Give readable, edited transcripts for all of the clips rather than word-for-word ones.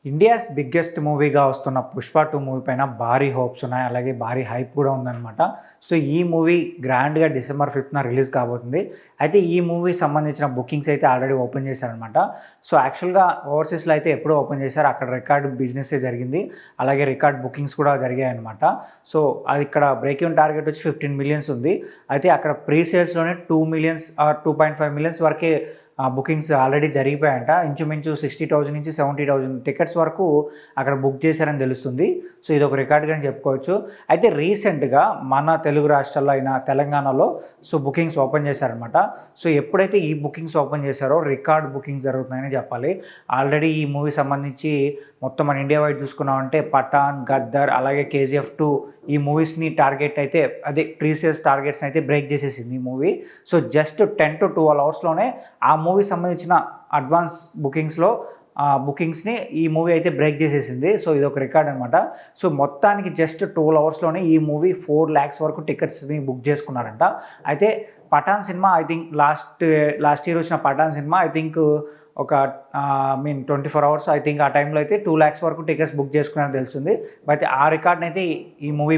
India's biggest మూవీగా వస్తున్న 'Pushpa 2' movie పైన భారీ హోప్స్ ఉన్నాయి. అలాగే భారీ హైప్ కూడా ఉందన్నమాట. సో ఈ మూవీ గ్రాండ్‌గా డిసెంబర్ 5న రిలీజ్ కాబోతుంది. అయితే ఈ మూవీ సంబంధించిన బుకింగ్స్ అయితే ఆల్రెడీ ఓపెన్ చేశారనమాట. సో యాక్చువల్‌గా ఓవర్‌సీస్‌లో అయితే ఎప్పుడో ఓపెన్ చేశారు. అక్కడ రికార్డ్ బిజినెస్సే జరిగింది. అలాగే రికార్డ్ బుకింగ్స్ కూడా జరిగాయన్నమాట. సో అది ఇక్కడ బ్రేక్ ఈవెన్ టార్గెట్ వచ్చి 15 మిలియన్స్ ఉంది. అయితే అక్కడ ప్రీ సేల్స్‌లోనే 2 మిలియన్స్ 2.5 మిలియన్స్ వరకే బుకింగ్స్ ఆల్రెడీ జరిగిపోయాయంట. ఇంచుమించు 60,000 నుంచి 70,000 టికెట్స్ వరకు అక్కడ బుక్ చేశారని తెలుస్తుంది. సో ఇది ఒక రికార్డ్‌గా చెప్పుకోవచ్చు. అయితే రీసెంట్‌గా మన తెలుగు రాష్ట్రాల్లో అయిన తెలంగాణలో బుకింగ్స్ ఓపెన్ చేశారనమాట. సో ఎప్పుడైతే ఈ బుకింగ్స్ ఓపెన్ చేశారో రికార్డ్ బుకింగ్స్ జరుగుతున్నాయని చెప్పాలి. ఆల్రెడీ ఈ మూవీ సంబంధించి మొత్తం మన ఇండియా వైడ్ చూసుకున్నామంటే పఠాన్, గద్దర్ అలాగే కేజీఎఫ్ 2 ఈ మూవీస్ని టార్గెట్ అయితే అదే ప్రీసియస్ టార్గెట్స్ని అయితే బ్రేక్ చేసేసింది ఈ మూవీ. సో జస్ట్ 10 to 12 అవర్స్లోనే ఆ మూవీ సంబంధించిన అడ్వాన్స్ బుకింగ్స్ని ఈ మూవీ అయితే బ్రేక్ చేసేసింది. సో ఇది ఒక రికార్డ్ అనమాట. సో మొత్తానికి జస్ట్ 12 అవర్స్లోనే ఈ మూవీ 4 lakhs వరకు టికెట్స్ని బుక్ చేసుకున్నారంట. అయితే పఠాన్ సినిమా ఐ థింక్ లాస్ట్ ఇయర్ వచ్చిన పఠాన్ సినిమా ఐ థింక్ ఒక 24 hours ఐ థింక్ ఆ టైంలో అయితే 2 lakhs వరకు టికెట్స్ బుక్ చేసుకున్నారని తెలుస్తుంది. అయితే ఆ రికార్డ్ని అయితే ఈ మూవీ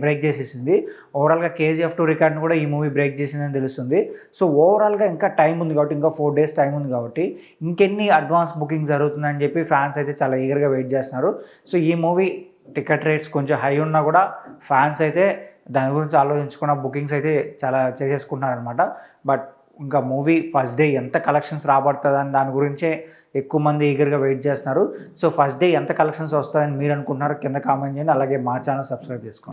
బ్రేక్ చేసేసింది. ఓవరాల్గా కేజీఎఫ్ 2 రికార్డ్ని కూడా ఈ మూవీ బ్రేక్ చేసిందని తెలుస్తుంది. సో ఓవరాల్గా ఇంకా టైం ఉంది కాబట్టి, ఇంకా 4 days టైం ఉంది కాబట్టి ఇంకెన్ని అడ్వాన్స్ బుకింగ్ జరుగుతుందని చెప్పి ఫ్యాన్స్ అయితే చాలా ఈగర్గా వెయిట్ చేస్తున్నారు. సో ఈ మూవీ టికెట్ రేట్స్ కొంచెం హై ఉన్నా కూడా ఫ్యాన్స్ అయితే దాని గురించి ఆలోచించుకున్న బుకింగ్స్ అయితే చాలా చేసేసుకుంటున్నారనమాట. బట్ ఇంకా మూవీ ఫస్ట్ డే ఎంత కలెక్షన్స్ రాబడుతుందని దాని గురించే ఎక్కువ మంది ఈగర్గా వెయిట్ చేస్తున్నారు. సో ఫస్ట్ డే ఎంత కలెక్షన్స్ వస్తాయని మీరు అనుకుంటున్నారో కింద కామెంట్ చేయండి. అలాగే మా ఛానల్ సబ్స్క్రైబ్ చేసుకోండి.